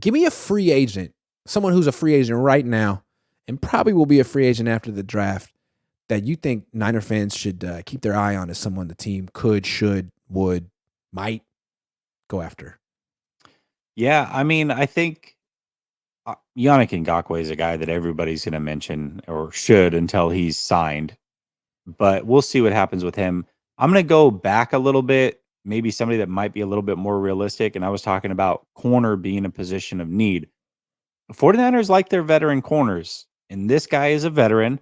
Give me a free agent, someone who's a free agent right now, and probably will be a free agent after the draft that you think Niner fans should keep their eye on as someone the team could, should, would, might go after. Yeah, I mean, I think Yannick Ngakoue is a guy that everybody's going to mention or should until he's signed. But we'll see what happens with him. I'm going to go back a little bit, maybe somebody that might be a little bit more realistic. And I was talking about corner being a position of need. 49ers like their veteran corners, and this guy is a veteran.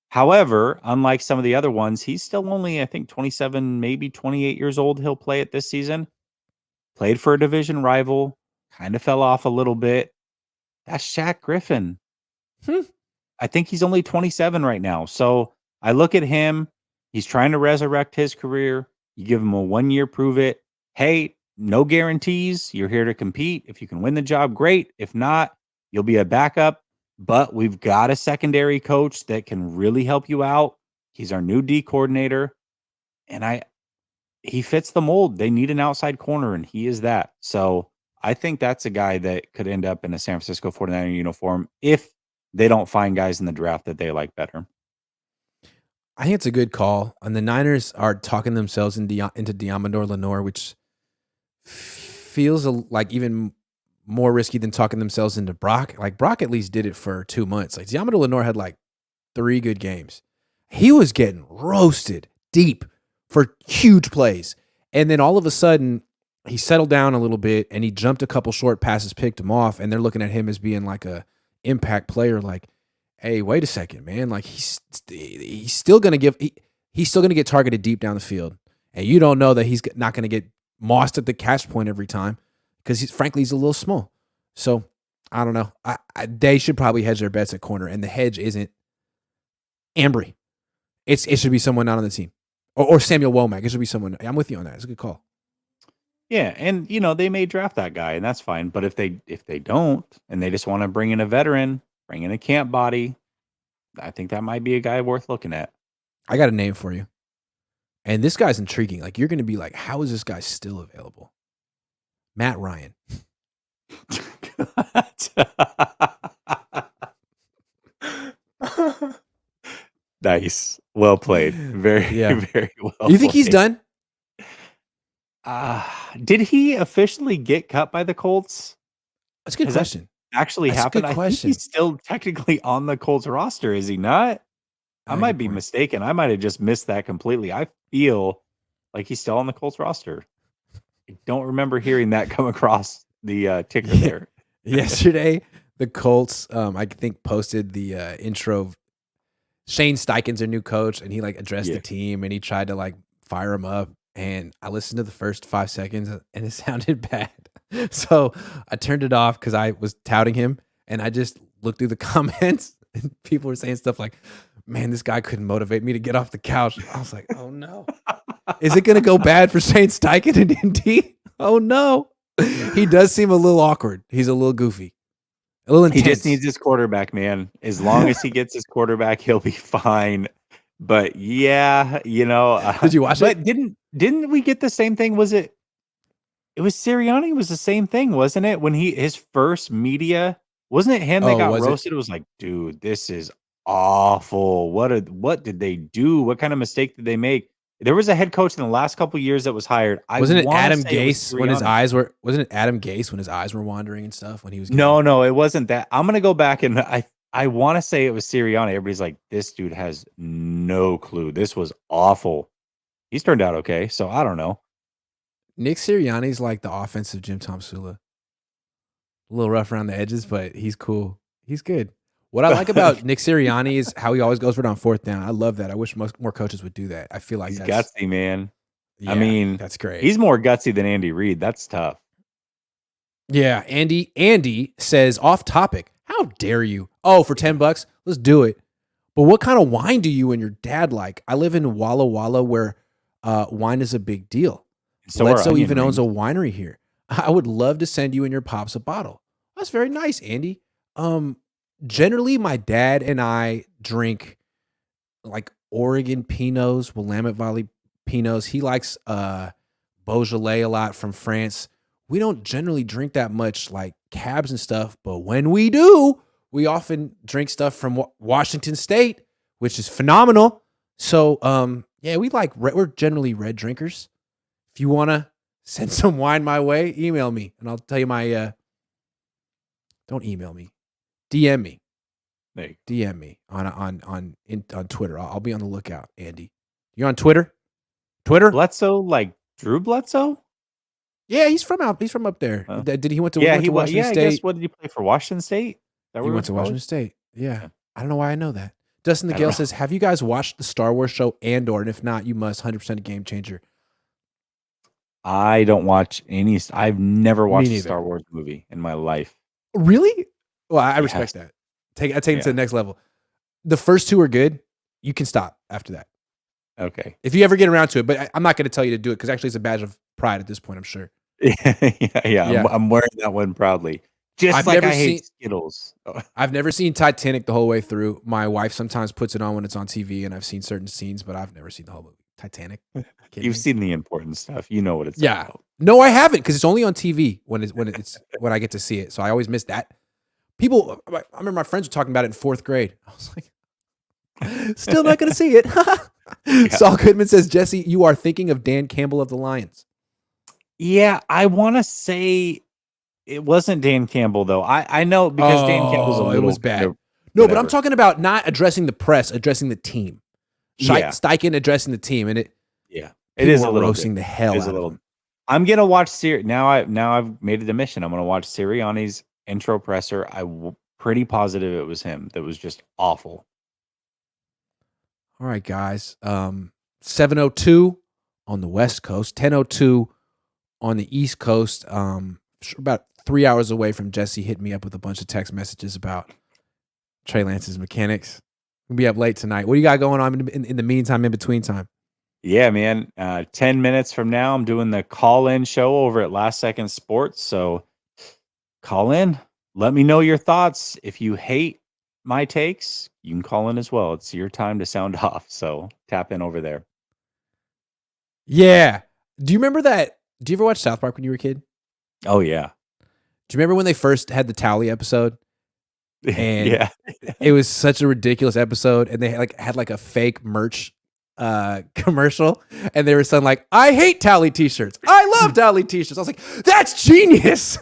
However, unlike some of the other ones, he's still only, I think, 27, maybe 28 years old. He'll play it this season. Played for a division rival, kind of fell off a little bit. That's Shaq Griffin. I think he's only 27 right now. So I look at him. He's trying to resurrect his career. You give him a 1 year, prove it. Hey, no guarantees. You're here to compete. If you can win the job, great. If not, you'll be a backup. But we've got a secondary coach that can really help you out. He's our new D coordinator. And he fits the mold. They need an outside corner, and he is that. So I think that's a guy that could end up in a San Francisco 49er uniform if they don't find guys in the draft that they like better. I think it's a good call. And the Niners are talking themselves into Diamador Lenore, which feels like even more risky than talking themselves into Brock. Like Brock at least did it for 2 months. Like Diamador Lenore had like 3 good games. He was getting roasted deep for huge plays. And then all of a sudden, he settled down a little bit and he jumped a couple short passes, picked him off, and they're looking at him as being like a impact player. Like, hey, wait a second, man. Like he's still gonna he's still gonna get targeted deep down the field, and you don't know that he's not gonna get mossed at the catch point every time because frankly he's a little small. So I don't know. They should probably hedge their bets at corner, and the hedge isn't Ambry. It should be someone not on the team, or Samuel Womack. It should be someone. I'm with you on that. It's a good call. Yeah, and they may draft that guy, and that's fine. But if they don't, and they just want to bring in a veteran, bring in a camp body, I think that might be a guy worth looking at. I got a name for you, and this guy's intriguing. Like you're going to be like, how is this guy still available? Matt Ryan. Nice, well played. Very, very well. You think he's done? Did he officially get cut by the Colts? That's a good question. Actually happened. I think he's still technically on the Colts roster, is he not? I might be mistaken. I might have just missed that completely. I feel like he's still on the Colts roster. I don't remember hearing that come across the ticker there. Yesterday, the Colts, I think, posted the intro. Shane Steichen's their new coach, and he like addressed the team, and he tried to like fire him up. And I listened to the first 5 seconds, and it sounded bad. So I turned it off because I was touting him, and I just looked through the comments, and people were saying stuff like, man, this guy couldn't motivate me to get off the couch. I was like, oh, no. Is it going to go bad for Shane Steichen and Indy? Oh, no. He does seem a little awkward. He's a little goofy. A little intense. He just needs his quarterback, man. As long as he gets his quarterback, he'll be fine. But yeah, did you watch it? Didn't we get the same thing? Was it was Sirianni was the same thing, wasn't it? When his first media, wasn't it him that got roasted? It was like, dude, this is awful. What did they do? What kind of mistake did they make? There was a head coach in the last couple of years that was hired. Wasn't it Adam Gase when his eyes were? Wasn't it Adam Gase when his eyes were wandering and stuff? When he was no, it wasn't that. I'm gonna go back and I want to say it was Sirianni. Everybody's like, this dude has no clue. This was awful. He's turned out okay, so I don't know. Nick Sirianni's like the offensive Jim Tom Sula. A little rough around the edges, but he's cool. He's good. What I like about Nick Sirianni is how he always goes for it on 4th down. I love that. I wish more coaches would do that. I feel like he's gutsy, man. Yeah, I mean, that's great. He's more gutsy than Andy Reid. That's tough. Yeah, Andy says, off topic, how dare you? Oh, for $10, let's do it. But what kind of wine do you and your dad like? I live in Walla Walla where wine is a big deal. Bledsoe even owns a winery here. I would love to send you and your pops a bottle. That's very nice, Andy. Generally, my dad and I drink like Oregon Pinots, Willamette Valley Pinots. He likes Beaujolais a lot from France. We don't generally drink that much like cabs and stuff, but when we do, we often drink stuff from Washington State, which is phenomenal. So, yeah, we're generally red drinkers. If you want to send some wine my way, email me and I'll tell you don't email me. DM me. DM me on Twitter. I'll be on the lookout, Andy. You on Twitter? Bledsoe, like Drew Bledsoe? Yeah, he's from up there. Did he went to Washington State? I guess what did he play for Washington State? He went to Washington State. Yeah. I don't know why I know that. Dustin the Gale says, have you guys watched the Star Wars show Andor? And if not, you must. 100% a game changer. I don't watch any. I've never watched a Star Wars movie in my life. Really? Well, I respect that. I take it to the next level. The first two are good. You can stop after that. Okay. If you ever get around to it, but I'm not going to tell you to do it because actually it's a badge of pride at this point, I'm sure. Yeah. I'm wearing that one proudly. Just like I hate Skittles. I've never seen Titanic the whole way through. My wife sometimes puts it on when it's on TV, and I've seen certain scenes, but I've never seen the whole movie. Titanic. You've seen the important stuff. You know what it's about. No, I haven't because it's only on TV when I get to see it. So I always miss that. I remember my friends were talking about it in 4th grade. I was like, still not going to see it. Saul Goodman says, Jesse, you are thinking of Dan Campbell of the Lions. Yeah, I want to say it wasn't Dan Campbell, though. I know because Dan Campbell's a little... It was bad. No, but I'm talking about not addressing the press, addressing the team. Steichen addressing the team, and it is a little roasting the hell out of him. I'm gonna watch Siri now. I've made it a mission. I'm gonna watch Sirianni's intro presser. I'm pretty positive it was him. That was just awful. All right, guys. 7:02 on the West Coast, 10:02 on the East Coast. About 3 hours away from Jesse hitting me up with a bunch of text messages about Trey Lance's mechanics. We'll be up late tonight. What do you got going on in the meantime, in between time? Yeah, man. 10 minutes from now, I'm doing the call-in show over at Last Second Sports. So call in. Let me know your thoughts. If you hate my takes, you can call in as well. It's your time to sound off. So tap in over there. Yeah. Do you remember that? Do you ever watch South Park when you were a kid? Oh, yeah. Do you remember when they first had the Tally episode? And yeah, it was such a ridiculous episode, and they had a fake merch commercial, and they were saying like, "I hate Tally t-shirts. I love Tally t-shirts." I was like, "That's genius!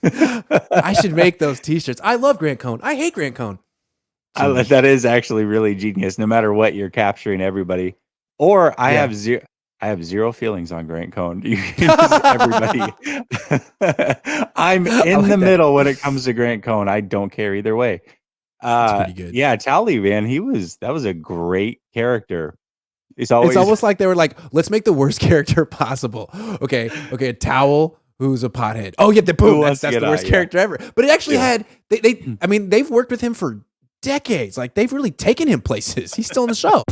I should make those t-shirts. I love Grant Cohn. I hate Grant Cohn." That is actually really genius. No matter what, you're capturing everybody. Or I have zero feelings on Grant Cohn. You can use everybody. I'm in the middle when it comes to Grant Cohn. I don't care either way. That's pretty good. Yeah, Tally, man, that was a great character. It's almost like they were like, let's make the worst character possible. Okay, a towel who's a pothead. Oh yeah, boom, that's the worst character ever. But it actually had they've worked with him for decades. Like they've really taken him places. He's still in the show.